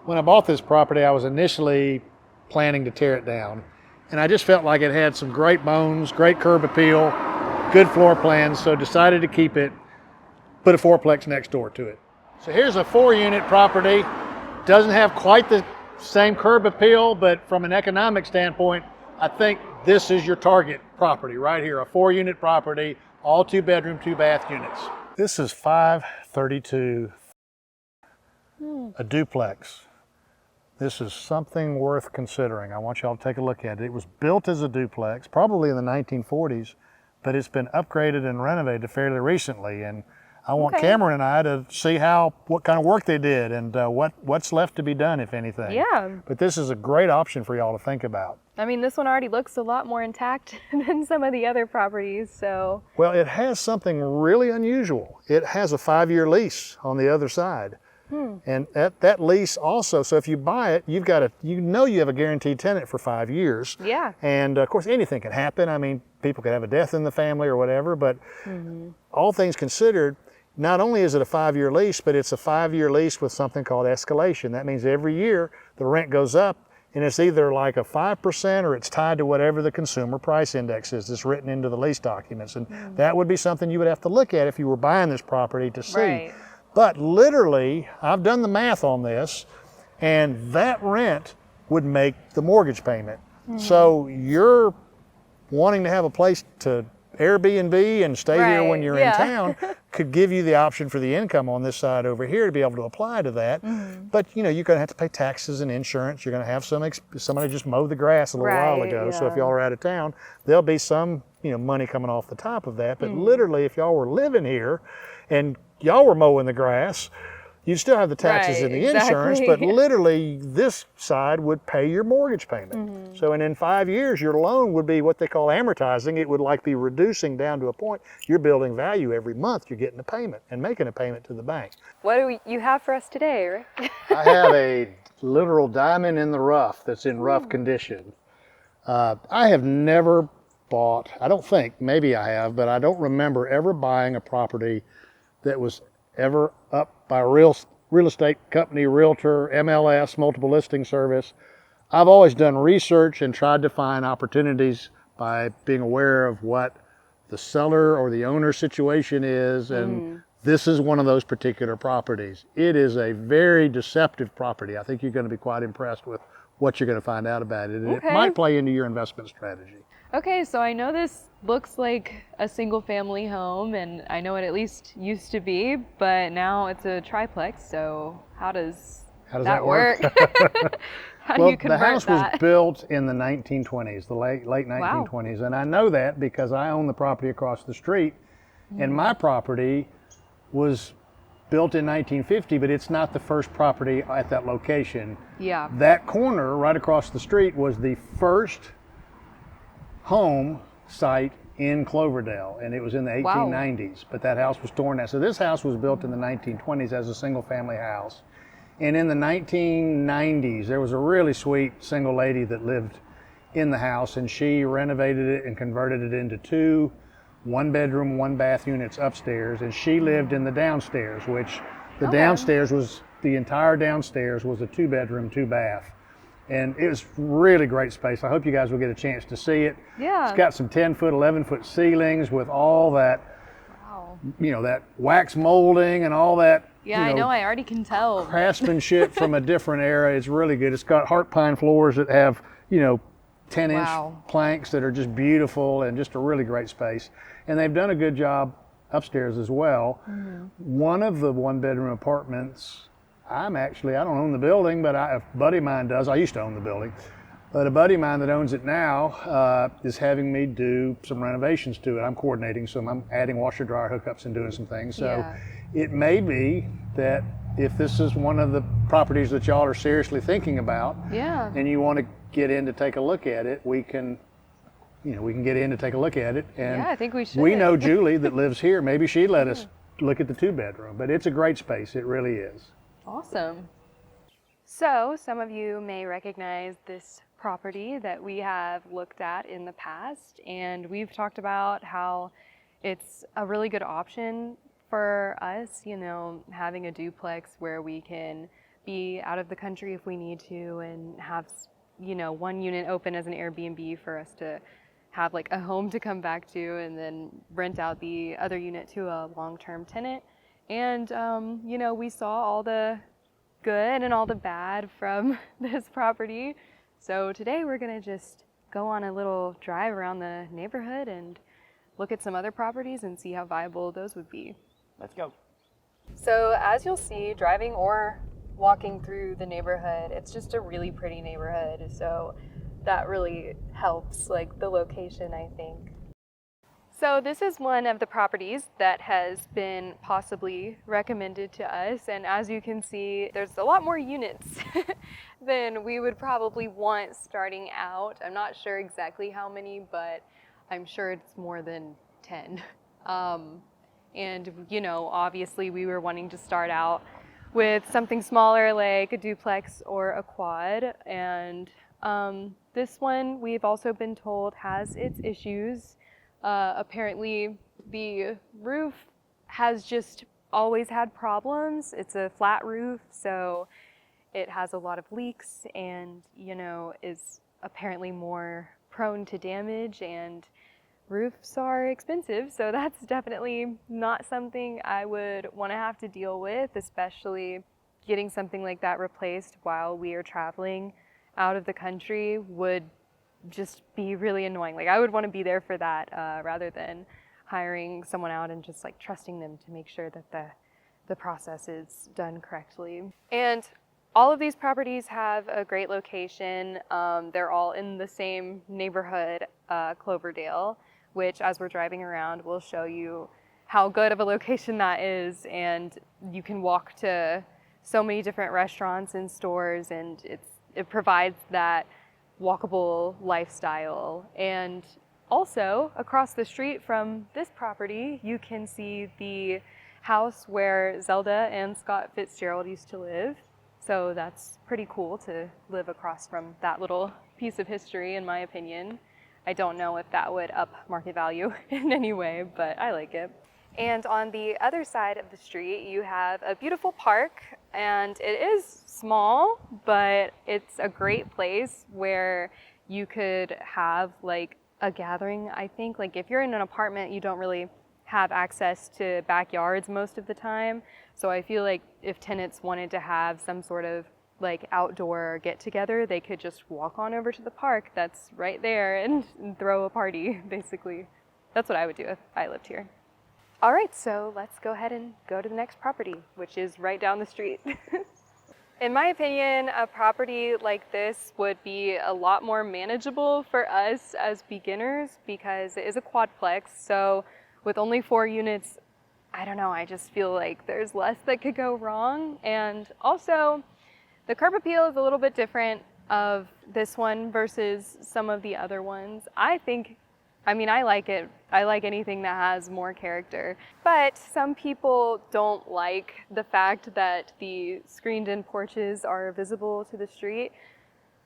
When I bought this property, I was initially planning to tear it down. And I just felt like it had some great bones, great curb appeal, good floor plans, so decided to keep it, put a fourplex next door to it. So here's a 4-unit property. Doesn't have quite the same curb appeal, but from an economic standpoint, I think this is your target property right here, a 4-unit property, all 2-bedroom, 2-bath units. This is 532, a duplex. This is something worth considering. I want y'all to take a look at it. It was built as a duplex, probably in the 1940s, but it's been upgraded and renovated fairly recently. And I want Cameron and I to see what kind of work they did and what's left to be done, if anything. Yeah. But this is a great option for y'all to think about. I mean, this one already looks a lot more intact than some of the other properties, so. Well, it has something really unusual. It has a 5-year lease on the other side. And that lease also, so if you buy it, you have a guaranteed tenant for 5 years. Yeah. And of course, anything can happen. I mean, people could have a death in the family or whatever, but all things considered, not only is it a 5-year lease, but it's a 5-year lease with something called escalation. That means every year the rent goes up, and it's either like a 5% or it's tied to whatever the consumer price index is that's written into the lease documents. And that would be something you would have to look at if you were buying this property to see. Right. But literally, I've done the math on this, and that rent would make the mortgage payment. So you're wanting to have a place to Airbnb and stay here when you're in town could give you the option for the income on this side over here to be able to apply to that. But you're going to have to pay taxes and insurance. You're going to have somebody just mowed the grass a little while ago. So if y'all are out of town, there'll be some money coming off the top of that. But literally, if y'all were living here and y'all were mowing the grass, you'd still have the taxes and the insurance, but literally this side would pay your mortgage payment. So, and in 5 years, your loan would be what they call amortizing. It would like be reducing down to a point. You're building value every month. You're getting a payment and making a payment to the bank. What do you have for us today, Rick? I have a literal diamond in the rough that's in rough condition. I have never bought, I don't think, maybe I have, but I don't remember ever buying a property that was ever up by a real estate company, realtor, MLS, multiple listing service. I've always done research and tried to find opportunities by being aware of what the seller or the owner situation is, and this is one of those particular properties. It is a very deceptive property. I think you're going to be quite impressed with what you're going to find out about it, and it might play into your investment strategy. Okay, so I know this looks like a single family home, and I know it at least used to be, but now it's a triplex, so how does that work? How do you convert that? The house was built in the 1920s, the late 1920s, and I know that because I own the property across the street, and my property was built in 1950, but it's not the first property at that location. Yeah. That corner right across the street was the first home site in Cloverdale, and it was in the 1890s, but that house was torn down. So this house was built in the 1920s as a single family house. And in the 1990s, there was a really sweet single lady that lived in the house, and she renovated it and converted it into 2 1-bedroom, 1-bath units upstairs, and she lived in the downstairs, which the entire downstairs was a 2-bedroom, 2-bath. And it was really great space. I hope you guys will get a chance to see it. Yeah. It's got some 10-foot, 11-foot ceilings with all that, that wax molding and all that. Yeah, I know, I already can tell. Craftsmanship from a different era. It's really good. It's got heart pine floors that have, 10-inch planks that are just beautiful and just a really great space. And they've done a good job upstairs as well. One of the 1-bedroom apartments, I don't own the building, but a buddy of mine does. I used to own the building, but a buddy of mine that owns it now is having me do some renovations to it. I'm coordinating, so I'm adding washer dryer hookups and doing some things. So it may be that if this is one of the properties that y'all are seriously thinking about, and you want to get in to take a look at it, we can get in to take a look at it. And I think we should. We know Julie that lives here. Maybe she'd let us look at the 2-bedroom, but it's a great space. It really is. Awesome. So some of you may recognize this property that we have looked at in the past, and we've talked about how it's a really good option for us, having a duplex where we can be out of the country if we need to, and have, one unit open as an Airbnb for us to have like a home to come back to, and then rent out the other unit to a long-term tenant. And, we saw all the good and all the bad from this property. So today we're gonna just go on a little drive around the neighborhood and look at some other properties and see how viable those would be. Let's go. So as you'll see, driving or walking through the neighborhood, it's just a really pretty neighborhood. So that really helps, like the location, I think. So this is one of the properties that has been possibly recommended to us. And as you can see, there's a lot more units than we would probably want starting out. I'm not sure exactly how many, but I'm sure it's more than 10. And, obviously we were wanting to start out with something smaller like a duplex or a quad. And this one, we've also been told, has its issues. Apparently the roof has just always had problems. It's a flat roof, so it has a lot of leaks and, is apparently more prone to damage, and roofs are expensive, so that's definitely not something I would want to have to deal with, especially getting something like that replaced while we are traveling out of the country would just be really annoying. Like, I would want to be there for that rather than hiring someone out and just like trusting them to make sure that the process is done correctly. And all of these properties have a great location. They're all in the same neighborhood, Cloverdale, which as we're driving around, will show you how good of a location that is. And you can walk to so many different restaurants and stores, and it provides that walkable lifestyle. And also across the street from this property, you can see the house where Zelda and Scott Fitzgerald used to live. So that's pretty cool to live across from that little piece of history, in my opinion. I don't know if that would up market value in any way, but I like it. And on the other side of the street, you have a beautiful park, and it is small, but it's a great place where you could have like a gathering, I think. Like if you're in an apartment, you don't really have access to backyards most of the time. So I feel like if tenants wanted to have some sort of like outdoor get together, they could just walk on over to the park that's right there and throw a party, basically. That's what I would do if I lived here. All right, so let's go ahead and go to the next property, which is right down the street. In my opinion, a property like this would be a lot more manageable for us as beginners because it is a quadplex. So with only 4 units, I don't know, I just feel like there's less that could go wrong. And also, the curb appeal is a little bit different of this one versus some of the other ones. I like it. I like anything that has more character. But some people don't like the fact that the screened-in porches are visible to the street.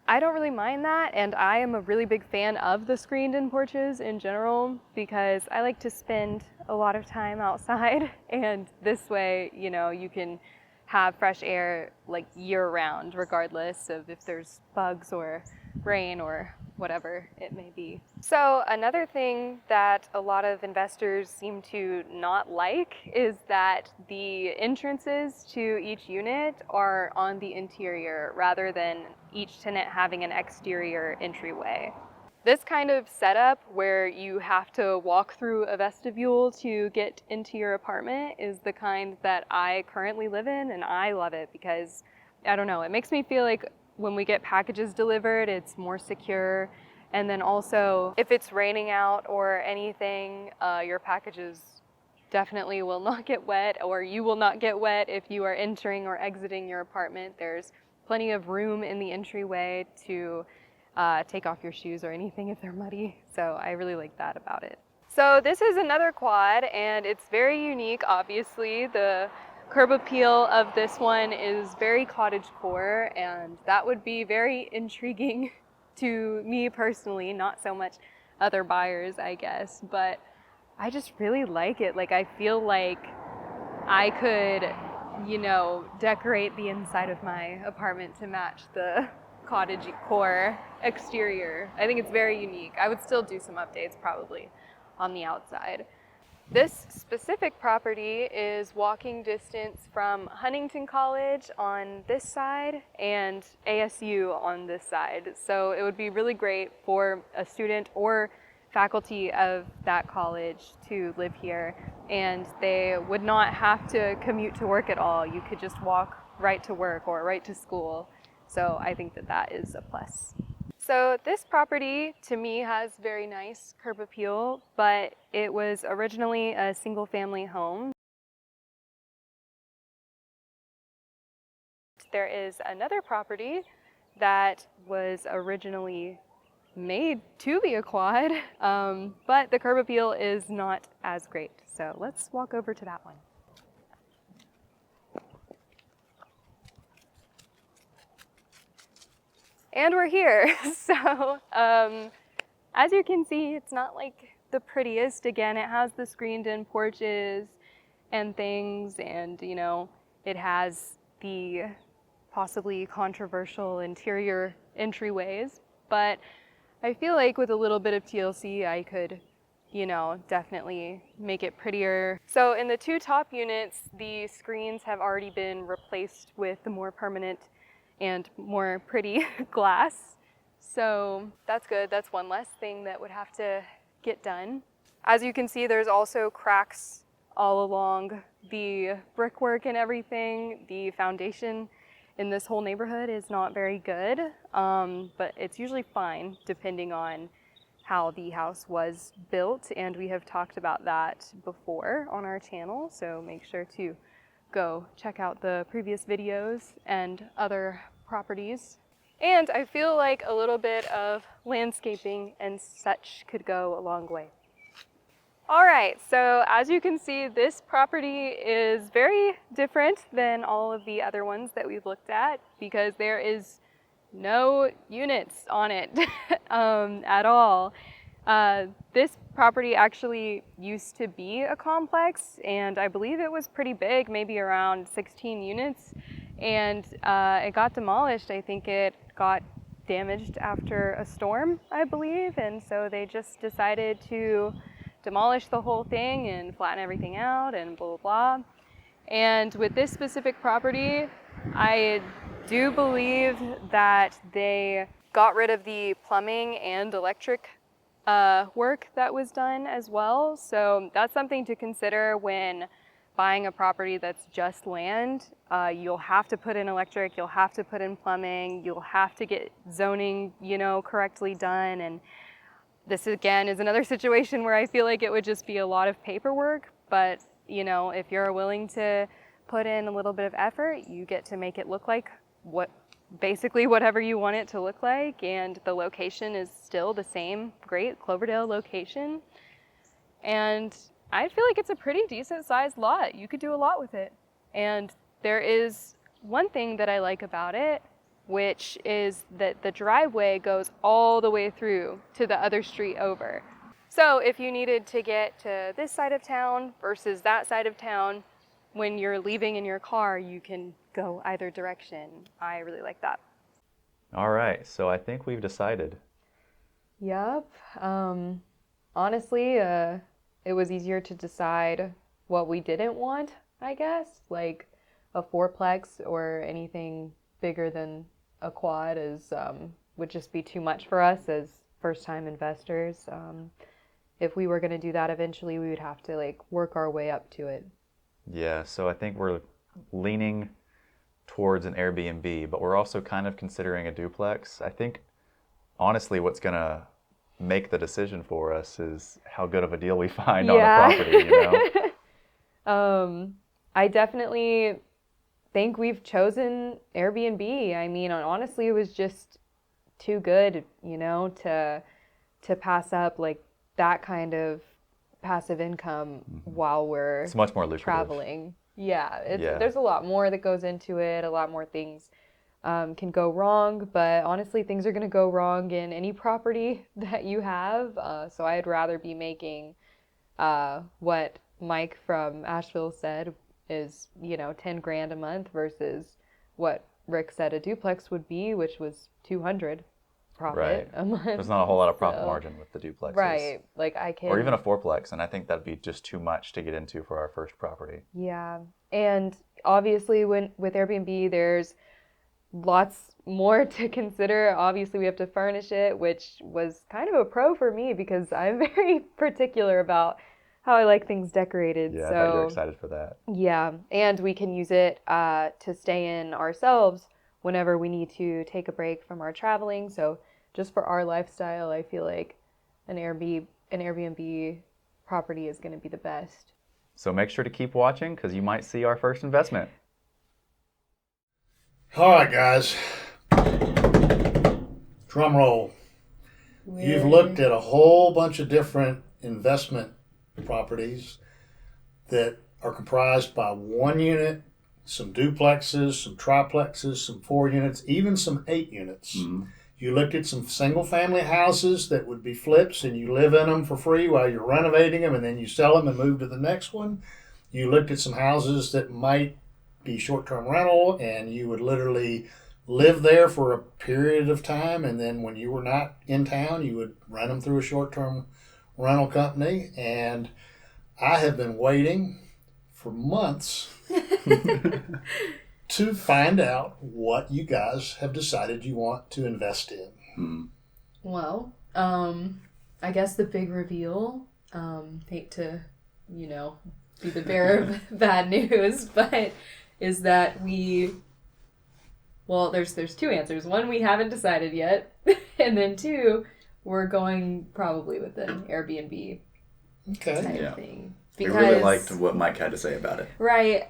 I don't really mind that, and I am a really big fan of the screened-in porches in general because I like to spend a lot of time outside, and this way, you can have fresh air like year-round, regardless of if there's bugs or rain or whatever it may be. So another thing that a lot of investors seem to not like is that the entrances to each unit are on the interior rather than each tenant having an exterior entryway. This kind of setup where you have to walk through a vestibule to get into your apartment is the kind that I currently live in, and I love it because, I don't know, it makes me feel like when we get packages delivered, it's more secure. And then also, if it's raining out or anything, your packages definitely will not get wet, or you will not get wet if you are entering or exiting your apartment. There's plenty of room in the entryway to take off your shoes or anything if they're muddy. So I really like that about it. So this is another quad, and it's very unique, obviously. The curb appeal of this one is very cottagecore, and that would be very intriguing to me personally, not so much other buyers, I guess, but I just really like it. Like, I feel like I could you know, decorate the inside of my apartment to match the cottage core exterior. I think it's very unique. I would still do some updates probably on the outside. This specific property is walking distance from Huntington College on this side and ASU on this side. So it would be really great for a student or faculty of that college to live here, and they would not have to commute to work at all. You could just walk right to work or right to school. So I think that that is a plus. So this property to me has very nice curb appeal, but it was originally a single family home. There is another property that was originally made to be a quad, but the curb appeal is not as great. So let's walk over to that one. And we're here. So as you can see, it's not like the prettiest. Again, it has the screened in porches and things, and you know, it has the possibly controversial interior entryways, but I feel like with a little bit of TLC, I could, you know, definitely make it prettier. So in the two top units, the screens have already been replaced with the more permanent and more pretty glass. So that's good. That's one less thing that would have to get done. As you can see, there's also cracks all along the brickwork and everything. The foundation in this whole neighborhood is not very good, but it's usually fine depending on how the house was built, and we have talked about that before on our channel, so make sure to go check out the previous videos and other properties. And I feel like a little bit of landscaping and such could go a long way. All right, so as you can see, this property is very different than all of the other ones that we've looked at because there is no units on it at all. This property actually used to be a complex, and I believe it was pretty big, maybe around 16 units, and it got demolished. I think it got damaged after a storm, I believe, and so they just decided to demolish the whole thing and flatten everything out and blah, blah, blah. And with this specific property, I do believe that they got rid of the plumbing and electric work that was done as well. So that's something to consider when buying a property that's just land. You'll have to put in electric, you'll have to put in plumbing, you'll have to get zoning, you know, correctly done. And this again is another situation where I feel like it would just be a lot of paperwork, but you know, if you're willing to put in a little bit of effort, you get to make it look like basically whatever you want it to look like, and the location is still the same great Cloverdale location. And I feel like it's a pretty decent sized lot. You could do a lot with it. And there is one thing that I like about it, which is that the driveway goes all the way through to the other street over. So if you needed to get to this side of town versus that side of town, when you're leaving in your car, you can go either direction. I really like that. All right, so I think we've decided. Yep. Honestly, it was easier to decide what we didn't want, I guess. Like a fourplex or anything bigger than a quad would just be too much for us as first-time investors. If we were going to do that eventually, we would have to like work our way up to it. Yeah, so I think we're leaning towards an Airbnb, but we're also kind of considering a duplex. I think, honestly, what's going to make the decision for us is how good of a deal we find on the property, you know? I definitely think we've chosen Airbnb. I mean, honestly, it was just too good, you know, to pass up like that kind of passive income while we're It's much more lucrative. Traveling. Yeah, there's a lot more that goes into it. A lot more things can go wrong, but honestly, things are going to go wrong in any property that you have. So I'd rather be making what Mike from Asheville said, is, 10 grand a month versus what Rick said a duplex would be, which was 200 profit a month. There's not a whole lot of profit margin with the duplexes. Right. Or even a fourplex, and I think that'd be just too much to get into for our first property. Yeah. And obviously with Airbnb, there's lots more to consider. Obviously, we have to furnish it, which was kind of a pro for me because I'm very particular about how I like things decorated. Yeah, so, I bet you're excited for that. Yeah, and we can use it to stay in ourselves whenever we need to take a break from our traveling. So just for our lifestyle, I feel like an Airbnb property is going to be the best. So make sure to keep watching because you might see our first investment. All right, guys. Drum roll. You've looked at a whole bunch of different investment properties that are comprised by 1 unit, some duplexes, some triplexes, some 4 units, even some 8 units. Mm-hmm. You looked at some single-family houses that would be flips, and you live in them for free while you're renovating them, and then you sell them and move to the next one. You looked at some houses that might be short-term rental, and you would literally live there for a period of time, and then when you were not in town, you would rent them through a short-term rental company. And I have been waiting for months to find out what you guys have decided you want to invest in. Well, I guess the big reveal, hate to, be the bearer of bad news, but is that there's 2 answers. 1, we haven't decided yet, and then 2, we're going probably with an Airbnb type of thing. Because, we really liked what Mike had to say about it. Right.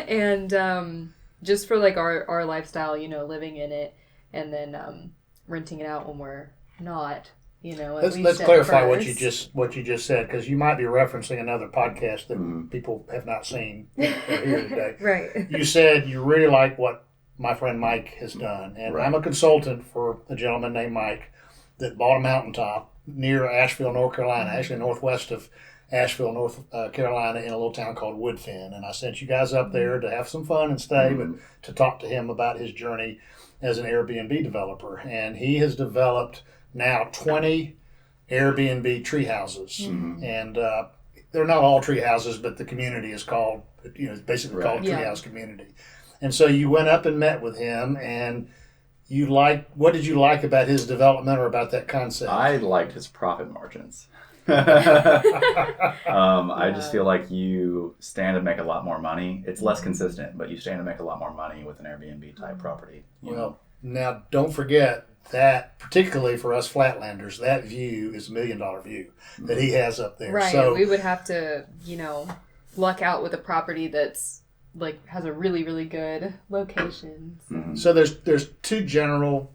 And just for our lifestyle, living in it and then renting it out when we're not, Let's clarify what you just said, because you might be referencing another podcast that people have not seen or hear today. Right. You said you really like what my friend Mike has done, and I'm a consultant for a gentleman named Mike that bought a mountaintop near Asheville, North Carolina, actually northwest of Asheville, North Carolina, in a little town called Woodfin. And I sent you guys up there to have some fun and stay, but to talk to him about his journey as an Airbnb developer. And he has developed now 20 Airbnb tree houses. And they're not all tree houses, but the community is called, it's basically called Treehouse Community. And so you went up and met with him, and what did you like about his development or about that concept? I liked his profit margins. I just feel like you stand to make a lot more money. It's less consistent, but you stand to make a lot more money with an Airbnb type property. Now don't forget that, particularly for us Flatlanders, that view is $1 million view that he has up there. Right. So we would have to, luck out with a property that's has a really, really good location. So there's 2 general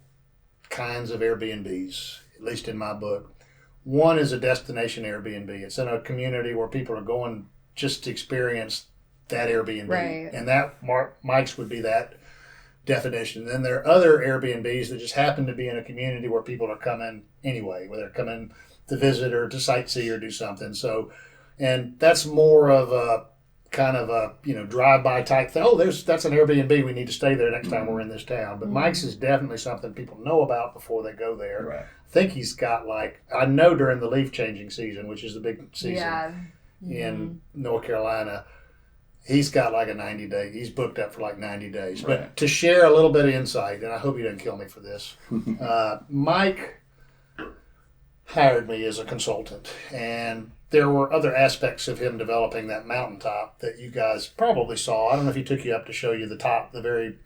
kinds of Airbnbs, at least in my book. One is a destination Airbnb. It's in a community where people are going just to experience that Airbnb. Right. And that Mike's would be that definition. Then there are other Airbnbs that just happen to be in a community where people are coming anyway, whether they're coming to visit or to sightsee or do something. So, and that's more of a kind of a drive-by type thing. Oh, that's an Airbnb. We need to stay there next time we're in this town. But Mike's is definitely something people know about before they go there. Right. I think he's got I know during the leaf changing season, which is the big season in North Carolina, he's got a 90-day. He's booked up for 90 days. Right. But to share a little bit of insight, and I hope he doesn't kill me for this, Mike hired me as a consultant, and there were other aspects of him developing that mountaintop that you guys probably saw. I don't know if he took you up to show you the top, the very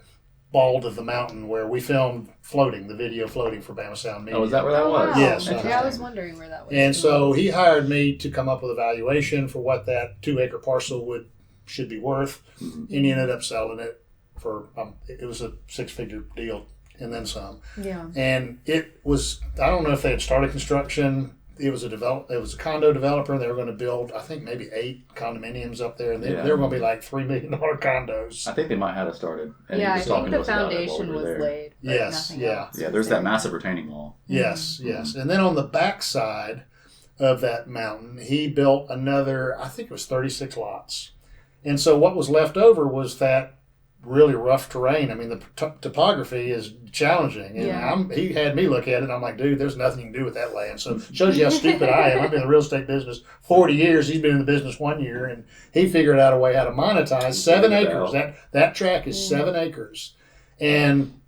bald of the mountain where we filmed the video floating for BamaSoundMedia. Oh, is that where that was? Wow. Yes. I was wondering where that was. And so he hired me to come up with a valuation for what that 2-acre parcel should be worth, and he ended up selling it for, it was a 6-figure deal and then some. Yeah. And it was, I don't know if they had started construction. It was a condo developer. They were going to build, I think, maybe 8 condominiums up there, and they were going to be $3 million condos. I think they might have it started. And I think the foundation was laid. Yes, Yeah, there's that massive retaining wall. Yes, yes. And then on the back side of that mountain, he built another, I think it was 36 lots. And so what was left over was that really rough terrain. I mean, the topography is challenging. And he had me look at it, and I'm like, dude, there's nothing you can do with that land. So it shows you how stupid I am. I've been in the real estate business 40 years. He's been in the business 1 year, and he figured out a way how to monetize 7 acres. That track is 7 acres. And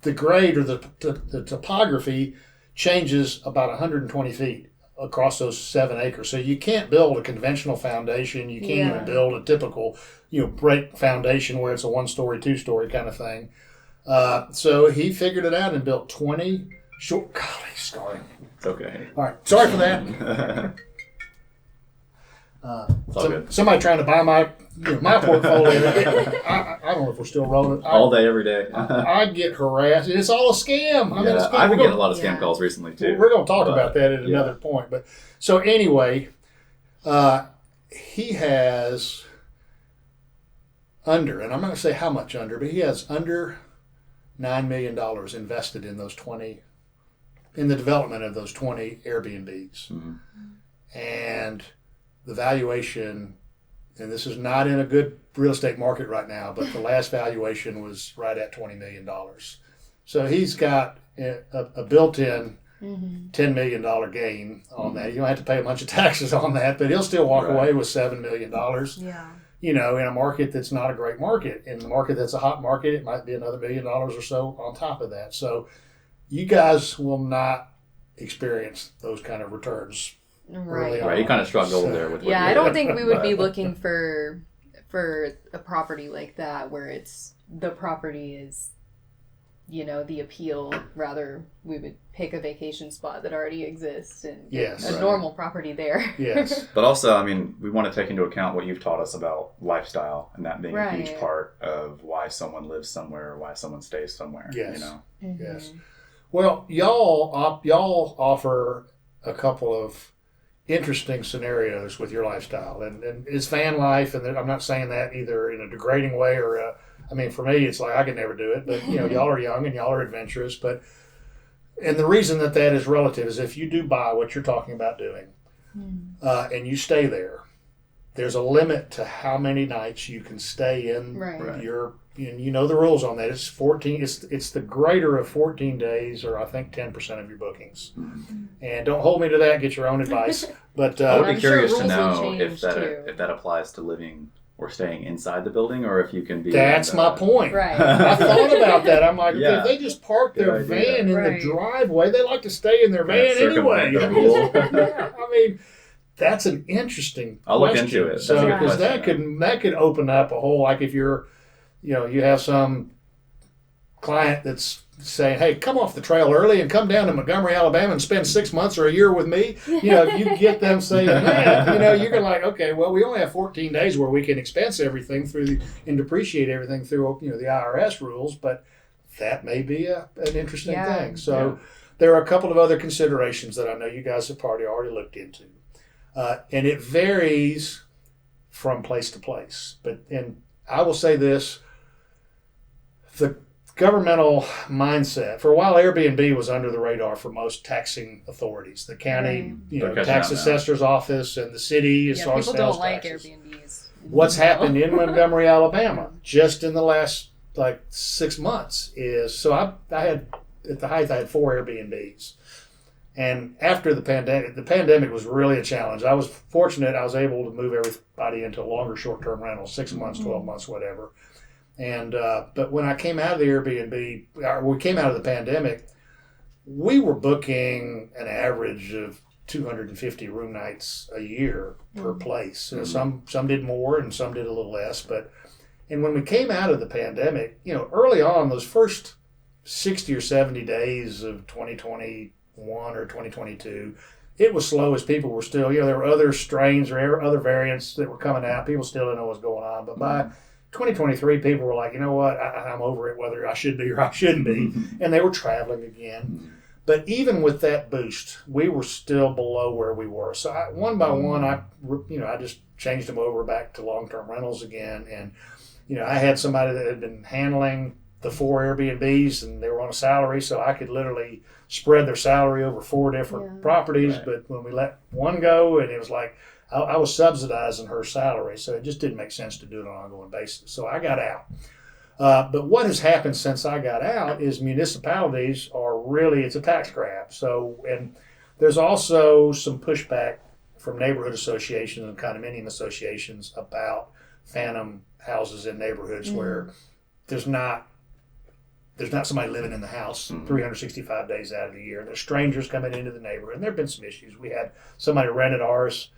the grade or the topography changes about 120 feet across those 7 acres. So you can't build a conventional foundation. You can't even build a typical, brick foundation where it's a 1-story, 2-story kind of thing. So he figured it out and built 20 short. Golly, sorry. It's okay. All right, sorry for that. It's all good. Somebody trying to buy my portfolio. I don't know if we're still rolling. All day, every day. I get harassed. It's all a scam. I mean, I've been getting a lot of scam calls recently too. We're going to talk about that at another point. But so anyway, he has under, and I'm not going to say how much under, but he has under $9 million invested in those 20, in the development of those 20 Airbnbs. Mm-hmm. And the valuation, and this is not in a good real estate market right now, but the last valuation was right at $20 million. So he's got a built-in $10 million gain on that. You don't have to pay a bunch of taxes on that, but he'll still walk away with $7 million. Yeah. In a market that's not a great market. In the market that's a hot market, it might be another $1 million or so on top of that. So you guys will not experience those kind of returns. Right. You kind of struggled there with. I don't think we would be looking for a property like that where the property is, the appeal. Rather, we would pick a vacation spot that already exists and a normal property there. Yes. But also, I mean, we want to take into account what you've taught us about lifestyle and that being a huge part of why someone lives somewhere or why someone stays somewhere. Yes. Yes. Well, y'all offer a couple of interesting scenarios with your lifestyle, and it's van life, and I'm not saying that either in a degrading way or for me it's like I could never do it, but y'all are young and y'all are adventurous, and the reason that is relative is if you do buy what you're talking about doing and you stay there's a limit to how many nights you can stay in your, and the rules on that. It's 14. It's the greater of 14 days, or I think 10% of your bookings. And don't hold me to that. Get your own advice. But I would be curious to know if that applies to living or staying inside the building, or if you can be. That's my point. Right. I thought about that. I'm like, if they just park their van in the driveway, they like to stay in their van anyway. I mean. That's an interesting question. I'll look into it. So, because that could open up a whole, like if you're, you have some client that's saying, hey, come off the trail early and come down to Montgomery, Alabama and spend 6 months or a year with me. You get them saying that, you're like, okay, well, we only have 14 days where we can expense everything and depreciate everything through, the IRS rules, but that may be an interesting thing. So there are a couple of other considerations that I know you guys have probably already looked into. And it varies from place to place. And I will say this, the governmental mindset, for a while Airbnb was under the radar for most taxing authorities. The county, tax assessor's office and the city as far as sales people don't like taxes. Airbnbs. What's happened in Montgomery, Alabama, just in the last 6 months is, so I had, at the height, I had 4 Airbnbs. And after the pandemic was really a challenge. I was fortunate I was able to move everybody into longer short-term rentals, 6 months, 12 months, whatever. And but when I came out of the Airbnb, we came out of the pandemic, we were booking an average of 250 room nights a year per place. Some did more and some did a little less. And when we came out of the pandemic, early on, those first 60 or 70 days of 2021 or 2022, it was slow as people were still, there were other strains or other variants that were coming out. People still didn't know what was going on. But by 2023, people were like, you know what, I'm over it, whether I should be or I shouldn't be. And they were traveling again. But even with that boost, we were still below where we were. So one by one, I just changed them over back to long-term rentals again. And, I had somebody that had been handling the 4 Airbnbs and they were on a salary, so I could literally spread their salary over 4 different properties. But when we let one go, and it was like, I was subsidizing her salary, so it just didn't make sense to do it on an ongoing basis. So I got out. But what has happened since I got out is municipalities are really, it's a tax grab. So, and there's also some pushback from neighborhood associations and condominium associations about phantom houses in neighborhoods where there's not somebody living in the house 365 days out of the year. There's strangers coming into the neighborhood, and there have been some issues. We had somebody rented ours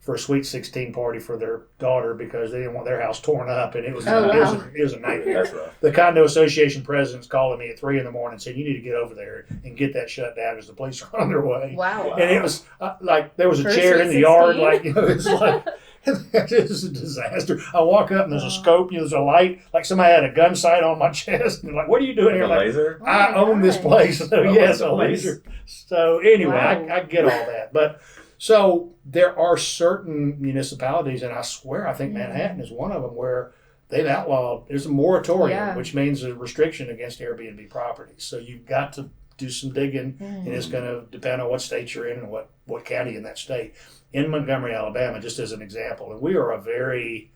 for a Sweet 16 party for their daughter because they didn't want their house torn up, and it was a nightmare. That's rough. The condo association president's calling me at 3 a.m. and saying, "You need to get over there and get that shut down because the police are on their way." Wow. And it was like there was a For chair in the Sweet yard, 16? like it's like. It was a disaster. I walk up and there's a scope, there's a light, like somebody had a gun sight on my chest. And like, what are you doing here? A Like, laser? I own this place. So yes, a police. laser. So anyway, Wow. I get all that. But so there are certain municipalities, and I swear I think Manhattan is one of them, where they've outlawed, there's a moratorium, which means a restriction against Airbnb properties. So you've got to do some digging, and it's going to depend on what state you're in and what county in that state. In Montgomery, Alabama, just as an example, and we are a very,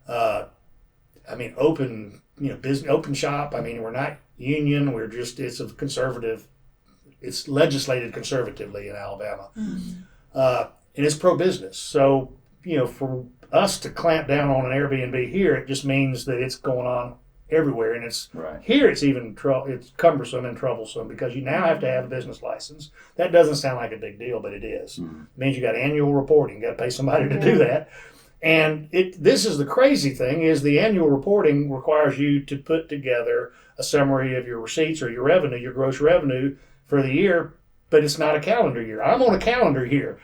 open, business, open shop. I mean, we're not union. We're just, it's a conservative, it's legislated conservatively in Alabama. And it's pro-business. So, for us to clamp down on an Airbnb here, it just means that it's going on everywhere. And it's here, it's even it's cumbersome and troublesome because you now have to have a business license. That doesn't sound like a big deal, but it is. It means you got annual reporting. You got to pay somebody to do that. And this is the crazy thing is the annual reporting requires you to put together a summary of your receipts or your revenue, your gross revenue for the year, but it's not a calendar year. I'm on a calendar year.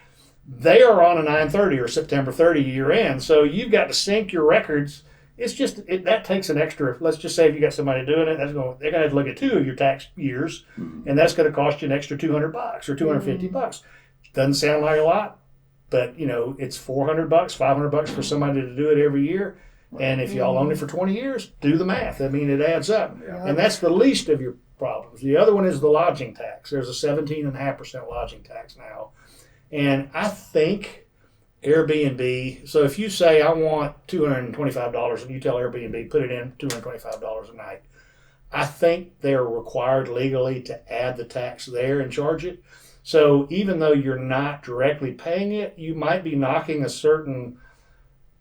They are on a 9/30 or September 30 year end. So you've got to sync your records. It's just, that takes an extra, let's just say if you got somebody doing it, they're going to have to look at 2 of your tax years, and that's going to cost you an extra $200 or $250. Doesn't sound like a lot, but it's $400, $500 for somebody to do it every year. And if y'all own it for 20 years, do the math. I mean, it adds up. And that's the least of your problems. The other one is the lodging tax. There's a 17.5% lodging tax now. And I think Airbnb, so if you say I want $225 and you tell Airbnb, put it in $225 a night, I think they're required legally to add the tax there and charge it. So even though you're not directly paying it, you might be knocking a certain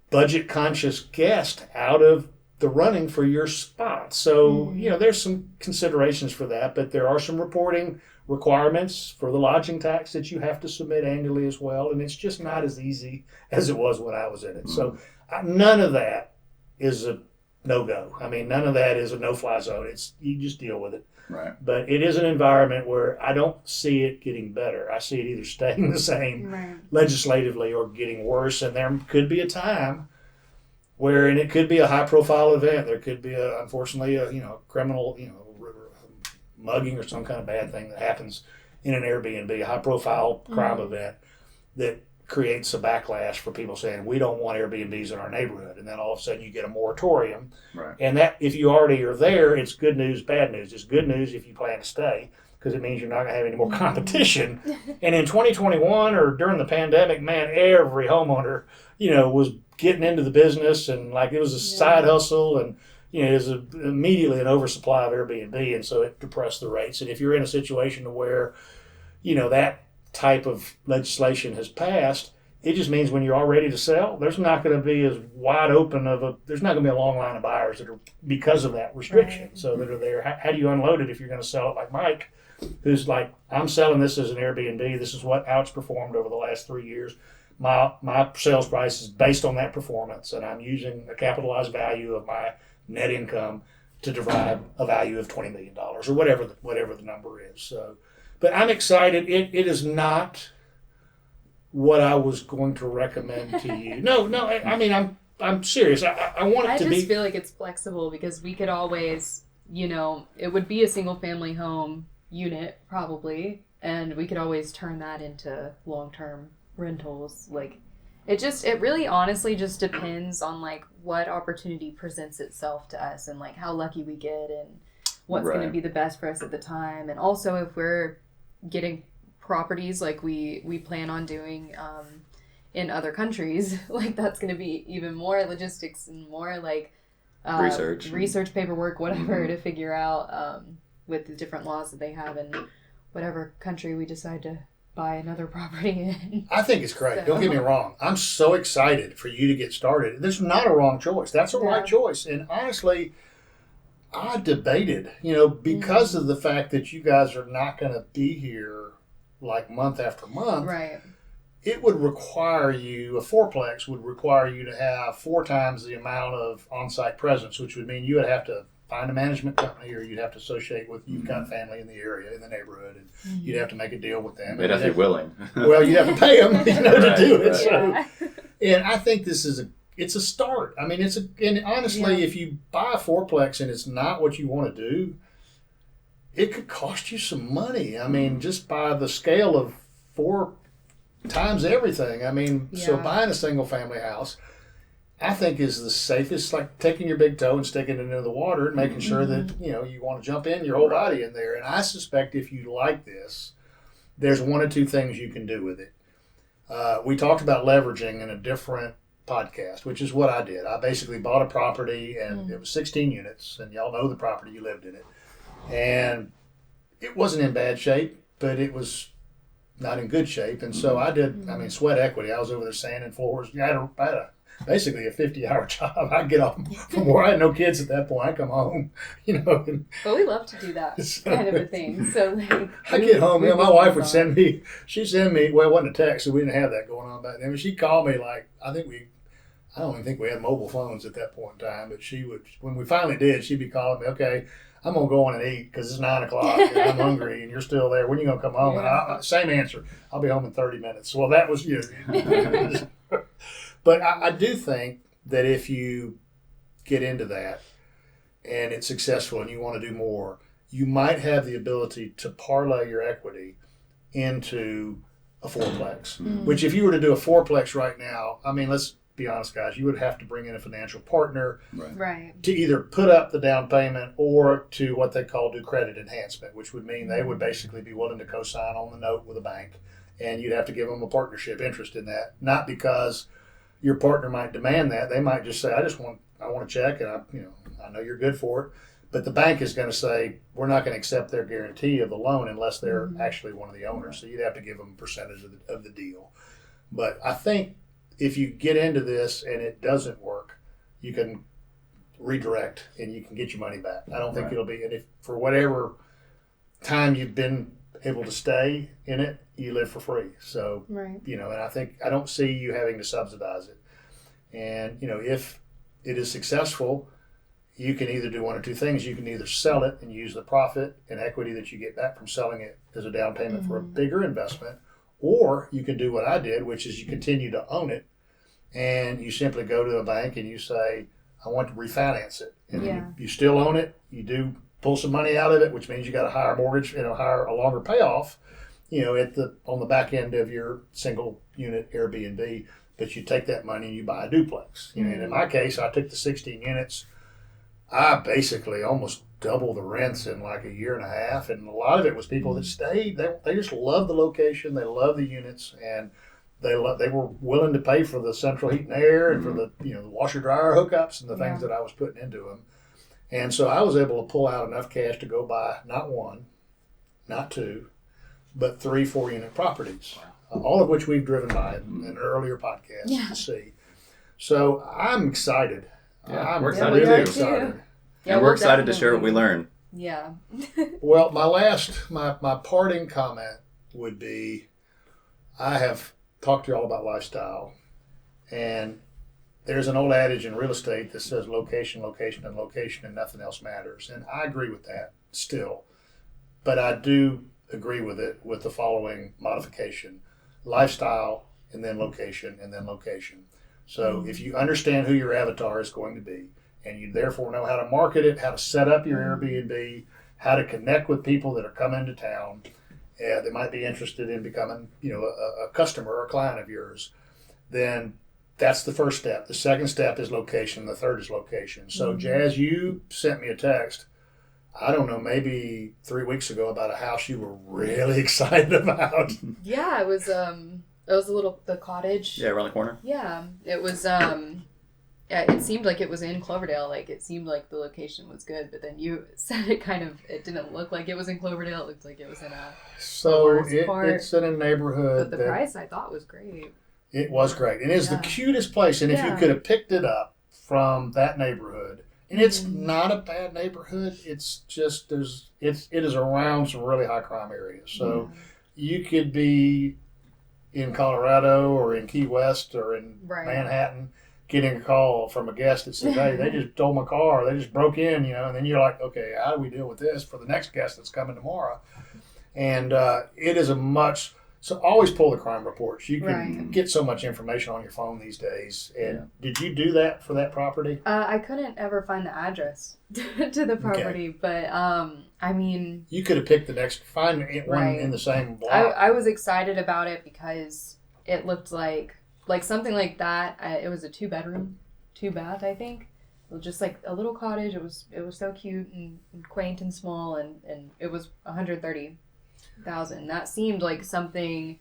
budget conscious guest out of the running for your spot. So, there's some considerations for that, but there are some reporting requirements for the lodging tax that you have to submit annually as well. And it's just not as easy as it was when I was in it. So none of that is a no-go. I mean, none of that is a no-fly zone. You just deal with it. Right. But it is an environment where I don't see it getting better. I see it either staying the same legislatively or getting worse. And there could be a time where, and it could be a high-profile event. There could be, unfortunately, a criminal, mugging or some kind of bad thing that happens in an Airbnb, a high-profile crime event that creates a backlash for people saying, we don't want Airbnbs in our neighborhood. And then all of a sudden you get a moratorium. Right. And that, if you already are there, it's good news, bad news. It's good news if you plan to stay because it means you're not going to have any more competition. And in 2021 or during the pandemic, man, every homeowner, was getting into the business and like it was a side hustle and there's immediately an oversupply of Airbnb, and so it depressed the rates. And if you're in a situation where, that type of legislation has passed, it just means when you're all ready to sell, there's not going to be as wide open there's not going to be a long line of buyers that are because of that restriction. So that are there. How do you unload it if you're going to sell it like Mike, who's like, I'm selling this as an Airbnb. This is how it's performed over the last 3 years. My sales price is based on that performance, and I'm using a capitalized value of my net income to derive a value of $20 million or whatever the number is. So, but I'm excited. It is not what I was going to recommend to you. No. I mean, I'm serious. I want it to be. I just feel like it's flexible because we could always, it would be a single family home unit probably, and we could always turn that into long-term rentals. Like, it really honestly just depends on like what opportunity presents itself to us and like how lucky we get and what's going to be the best for us at the time. And also if we're getting properties like we plan on doing in other countries, like that's going to be even more logistics and more like research paperwork, whatever, to figure out with the different laws that they have in whatever country we decide to buy another property in. I think it's great. So. Don't get me wrong. I'm so excited for you to get started. There's not a wrong choice. That's a right choice. And honestly, I debated, because of the fact that you guys are not going to be here like month after month. Right. It would require you, a fourplex would require you to have 4 times the amount of on-site presence, which would mean you would have to find a management company, or you'd have to associate with, you've got family in the area, in the neighborhood, and you'd have to make a deal with them. They'd have to be willing. Well, you'd have to pay them, to do it. Right. So, and I think this is it's a start. I mean, and honestly, if you buy a fourplex and it's not what you want to do, it could cost you some money. I mean, just by the scale of 4 times everything. I mean, so buying a single family house, I think, is the safest, like taking your big toe and sticking it into the water and making sure that, you want to jump in your whole body in there. And I suspect if you like this, there's 1 or 2 things you can do with it. We talked about leveraging in a different podcast, which is what I did. I basically bought a property, and it was 16 units, and y'all know the property, you lived in it. And it wasn't in bad shape, but it was not in good shape. And so I did, sweat equity. I was over there sanding floors. I had basically a 50-hour job. I'd get off from where I had no kids at that point. I'd come home, But we love to do that kind of a thing. So I get home. My wife would send me, well, it wasn't a text, so we didn't have that going on back then. But she'd call me like, I don't even think we had mobile phones at that point in time, but she would, when we finally did, she'd be calling me, okay, I'm going to go in and eat because it's 9 o'clock and I'm hungry and you're still there. When are you going to come home? And same answer. I'll be home in 30 minutes. Well, that was you. But I do think that if you get into that and it's successful and you want to do more, you might have the ability to parlay your equity into a fourplex, which if you were to do a fourplex right now, let's be honest, guys, you would have to bring in a financial partner to either put up the down payment or to what they call do credit enhancement, which would mean they would basically be willing to co-sign on the note with a bank, and you'd have to give them a partnership interest in that. Not because your partner might demand that. They might just say, I want a check, and I know you're good for it. But the bank is going to say, we're not going to accept their guarantee of the loan unless they're actually one of the owners. So you'd have to give them a percentage of the deal. But I think if you get into this and it doesn't work, you can redirect and you can get your money back. I don't think it'll be, and if for whatever time you've been able to stay in it, you live for free. So, and I don't see you having to subsidize it. And, if it is successful, you can either do 1 or 2 things. You can either sell it and use the profit and equity that you get back from selling it as a down payment for a bigger investment, or you can do what I did, which is you continue to own it, and you simply go to a bank and you say, I want to refinance it. And you still own it. You do pull some money out of it, which means you got a higher mortgage, higher a longer payoff, on the back end of your single unit Airbnb. But you take that money and you buy a duplex. And in my case, I took the 16 units. I basically almost doubled the rents in like a year and a half, and a lot of it was people that stayed. They just loved the location, they loved the units, and they were willing to pay for the central heat and air and for the the washer dryer hookups and the things that I was putting into them. And so I was able to pull out enough cash to go buy not 1, not 2, but 3 4-unit properties, all of which we've driven by in an earlier podcast to see. So I'm excited. We're excited too. Excited. Yeah, and we're excited to share what we learn. Yeah. Well, my parting comment would be, I have talked to you all about lifestyle, and there's an old adage in real estate that says location, location, and location, and nothing else matters. And I agree with that still, but I do agree with it with the following modification: lifestyle, and then location, and then location. So if you understand who your avatar is going to be, and you therefore know how to market it, how to set up your Airbnb, how to connect with people that are coming to town that might be interested in becoming, a customer or a client of yours, then that's the first step. The second step is location. The third is location. So Jazz, you sent me a text, I don't know, maybe 3 weeks ago about a house you were really excited about. Yeah, it was a It was the cottage. Yeah, around the corner. Yeah, it was. Yeah, it seemed like it was in Cloverdale. Like it seemed like the location was good, but then you said it didn't look like it was in Cloverdale. It looked like it was in a. So it's in a neighborhood. But the price I thought was great. It was great. It is the cutest place, and if you could have picked it up from that neighborhood, and it's not a bad neighborhood. It's just it is around some really high crime areas. So you could be in Colorado or in Key West or in Manhattan getting a call from a guest that says, "Hey, they just stole my car. They just broke in," and then you're like, "Okay, how do we deal with this for the next guest that's coming tomorrow?" And it is so always pull the crime reports. You can get so much information on your phone these days. And did you do that for that property? I couldn't ever find the address to the property, but I mean, you could have find one in the same block. I was excited about it because it looked like something like that. It was a 2-bedroom, 2-bath, I think. It was just like a little cottage. It was so cute and quaint and small, and it was $130,000. That seemed like something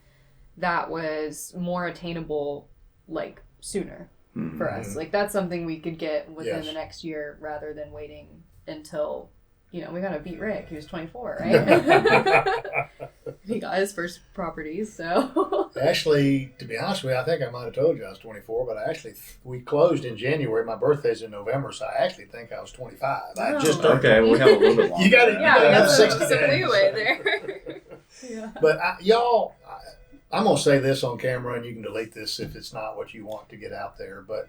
that was more attainable, like sooner for us. Like that's something we could get within the next year rather than waiting until, we got to beat Rick. He was 24, right? He got his first property, so. Actually, to be honest with you, I think I might have told you I was 24, but we closed in January. My birthday's in November, so I actually think I was 25. Okay, we have a little bit longer. You got to have 60 days. Some leeway there. Yeah. But y'all, I'm going to say this on camera, and you can delete this if it's not what you want to get out there. But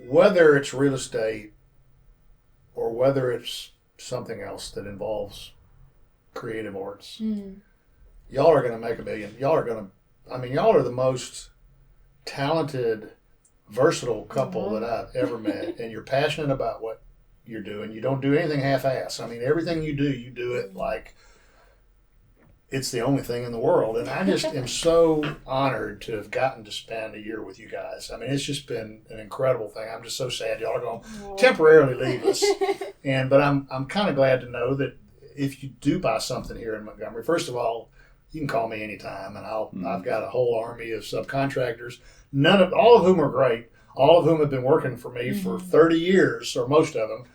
whether it's real estate or whether it's something else that involves creative arts, y'all are going to make $1 million. Y'all are the most talented, versatile couple that I've ever met, and you're passionate about what you're doing. You don't do anything half-ass. I mean, everything you do it like it's the only thing in the world. And I just am so honored to have gotten to spend a year with you guys. I mean, it's just been an incredible thing. I'm just so sad y'all are going to temporarily leave us. But I'm kind of glad to know that if you do buy something here in Montgomery, first of all, you can call me anytime, and I've got a whole army of subcontractors, all of whom are great, all of whom have been working for me for 30 years, or most of them.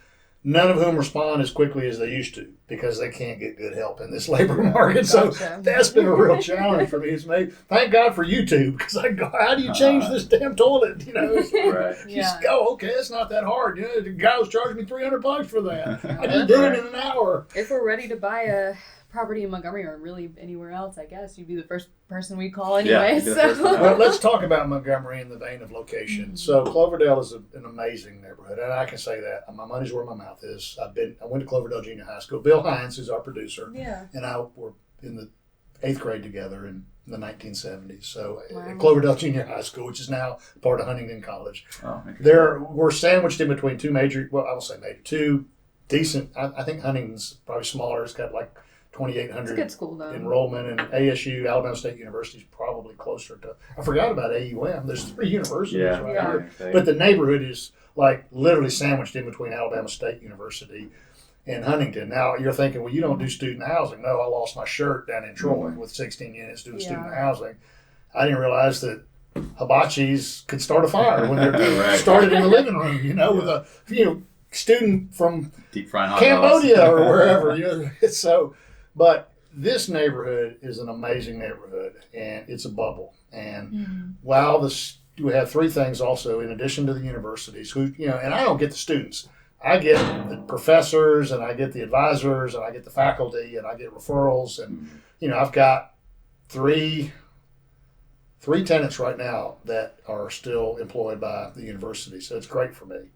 None of whom respond as quickly as they used to because they can't get good help in this labor market. So that's been a real challenge for me. Thank God for YouTube, because I go, how do you change this damn toilet? Just go, okay, it's not that hard. The guy was charging me $300 for that. I just did it in an hour. If we're ready to buy a property in Montgomery or really anywhere else, I guess you'd be the first person we'd call anyway. Well, let's talk about Montgomery in the vein of location. So Cloverdale is an amazing neighborhood, and I can say that my money's where my mouth is. I went to Cloverdale Junior High School. Bill Hines, who's our producer, and I were in the 8th grade together in the 1970s. So at Cloverdale Junior High School, which is now part of Huntington College. We're sandwiched in between two decent. I think Huntington's probably smaller. It's got like 2,800 enrollment, and ASU, Alabama State University, is probably closer to. I forgot about AUM. There's 3 universities here, but the neighborhood is like literally sandwiched in between Alabama State University and Huntington. Now you're thinking, well, you don't do student housing. No, I lost my shirt down in Troy with 16 units doing student housing. I didn't realize that hibachis could start a fire when they're started in the living room. With a student from deep frying Cambodia or wherever. So. But this neighborhood is an amazing neighborhood, and it's a bubble. And while we have 3 things also, in addition to the universities, and I don't get the students. I get the professors, and I get the advisors, and I get the faculty, and I get referrals. And, I've got 3 tenants right now that are still employed by the university. So it's great for me.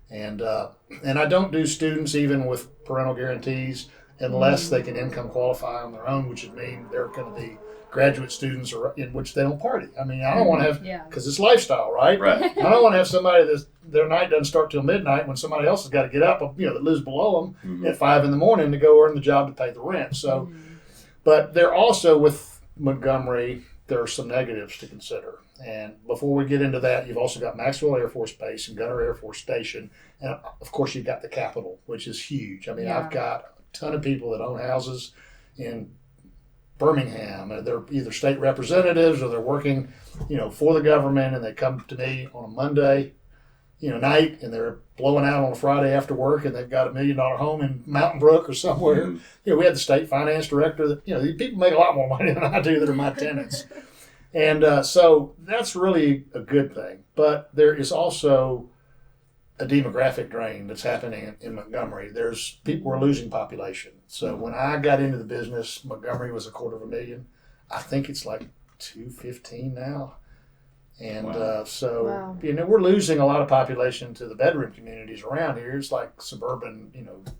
And I don't do students even with parental guarantees, unless they can income qualify on their own, which would mean they're going to be graduate students in which they don't party. I mean, I don't want to have, because it's lifestyle, right? I don't want to have somebody their night doesn't start till midnight when somebody else has got to get up, that lives below them at 5 a.m. to go earn the job to pay the rent. So, but they're also with Montgomery, there are some negatives to consider. And before we get into that, you've also got Maxwell Air Force Base and Gunter Air Force Station. And of course, you've got the Capitol, which is huge. I mean, I've got ton of people that own houses in Birmingham, and they're either state representatives or they're working, for the government, and they come to me on a Monday, night, and they're blowing out on a Friday after work, and they've got $1 million home in Mountain Brook or somewhere. We had the state finance director that, these people make a lot more money than I do that are my tenants. And so that's really a good thing. But there is also a demographic drain that's happening in Montgomery. People are losing population. So when I got into the business, Montgomery was 250,000. I think it's like 215 now. And we're losing a lot of population to the bedroom communities around here. It's like suburban,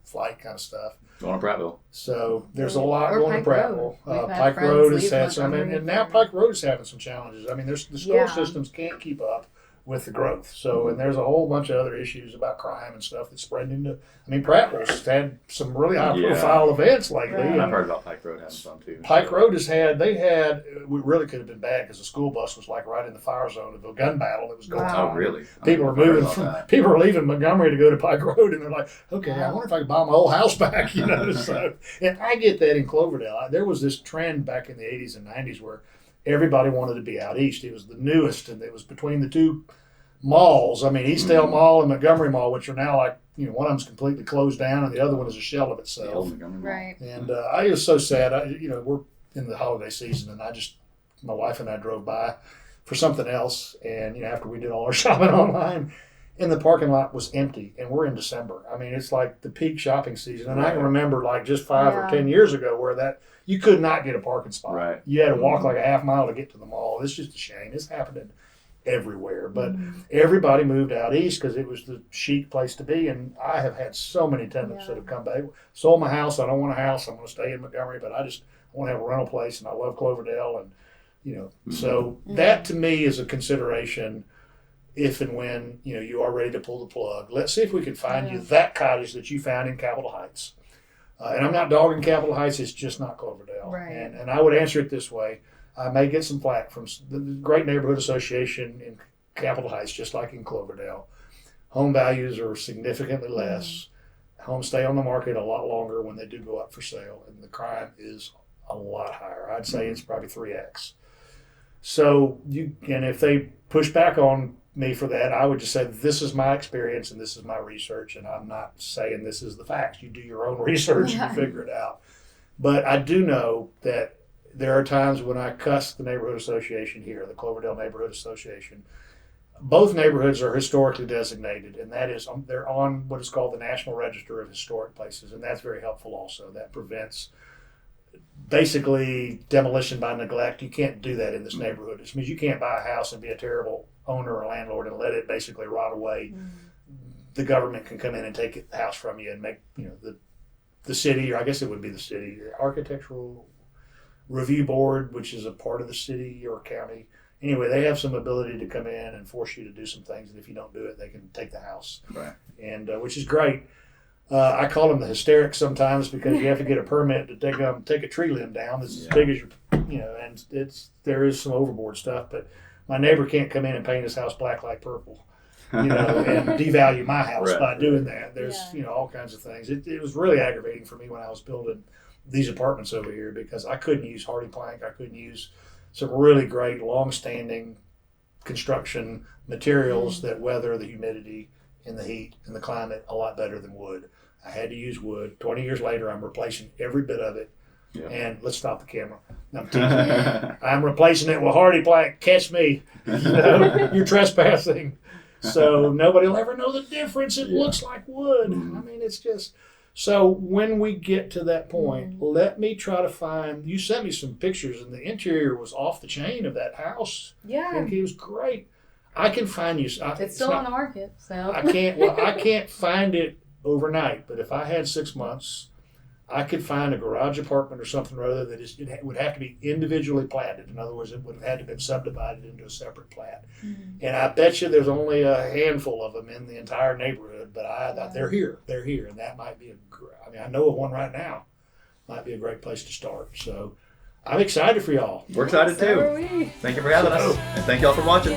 flight kind of stuff. Going to Prattville. So there's a lot going to Prattville. Pike Road has had some, and now Pike Road is having some challenges. I mean, the school systems can't keep up with the growth. So, and there's a whole bunch of other issues about crime and stuff that's spreading into. I mean, Prattville's had some really high-profile events lately. Right. And I've heard about Pike Road having some too. Pike Road we really could have been bad because the school bus was like right in the fire zone of a gun battle that was going on. Oh, really? People are leaving Montgomery to go to Pike Road, and they're like, okay, I wonder if I could buy my old house back, So, and I get that in Cloverdale. There was this trend back in the 80s and 90s where everybody wanted to be out east. It was the newest, and it was between the two malls. I mean, Eastdale Mall and Montgomery Mall, which are now like, one of them's completely closed down, and the other one is a shell of itself. Right. And I was so sad. We're in the holiday season, and my wife and I drove by for something else, and after we did all our shopping online, and the parking lot was empty, and we're in December. I mean, it's like the peak shopping season, and I can remember like just 5 or 10 years ago where you could not get a parking spot. Right. You had to walk like a half mile to get to the mall. It's just a shame. It's happening everywhere, but everybody moved out east because it was the chic place to be. And I have had so many tenants that have come back. Sold my house. I don't want a house. I'm going to stay in Montgomery, but I want to have a rental place, and I love Cloverdale, and so that to me is a consideration. If and when you are ready to pull the plug, let's see if we can find you that cottage that you found in Capitol Heights. And I'm not dogging Capitol Heights; it's just not Cloverdale. Right. And I would answer it this way. I may get some flack from the great neighborhood association in Capitol Heights, just like in Cloverdale. Home values are significantly less. Homes stay on the market a lot longer when they do go up for sale, and the crime is a lot higher. I'd say it's probably 3x. So and if they push back on me for that, I would just say this is my experience and this is my research, and I'm not saying this is the facts. You do your own research and you figure it out. But I do know that there are times when I cuss the neighborhood association here, the Cloverdale Neighborhood Association. Both neighborhoods are historically designated, and that is they're on what is called the National Register of Historic Places, and that's very helpful also. That prevents basically demolition by neglect. You can't do that in this neighborhood. It means you can't buy a house and be a terrible owner or landlord and let it basically rot away. The government can come in and take the house from you and make the city, or I guess it would be the city, the Architectural Review Board, which is a part of the city or county. Anyway, they have some ability to come in and force you to do some things, and if you don't do it, they can take the house. Right. And which is great. I call them the hysterics sometimes because you have to get a permit to take a tree limb down that's as big as and there is some overboard stuff. But my neighbor can't come in and paint his house black like purple, and devalue my house by doing that. There's all kinds of things. It was really aggravating for me when I was building these apartments over here because I couldn't use hardy plank. I couldn't use some really great long-standing construction materials that weather the humidity and the heat and the climate a lot better than wood. I had to use wood. 20 years later, I'm replacing every bit of it. Yeah. And let's stop the camera. I'm teasing. I'm replacing it with hardy plank. Catch me. You're trespassing. So nobody will ever know the difference. It looks like wood. I mean, it's just... So when we get to that point, let me try to find, you sent me some pictures and the interior was off the chain of that house. Yeah. And it was great. I can find you. It's still on the market, so. I can't find it overnight, but if I had 6 months, I could find a garage apartment or something or other that it would have to be individually platted. In other words, it would have had to been subdivided into a separate plat. And I bet you there's only a handful of them in the entire neighborhood, but they're here. They're here, and that might be I know of one right now. Might be a great place to start. So I'm excited for y'all. We're excited too. Thank you for having us, and thank y'all for watching.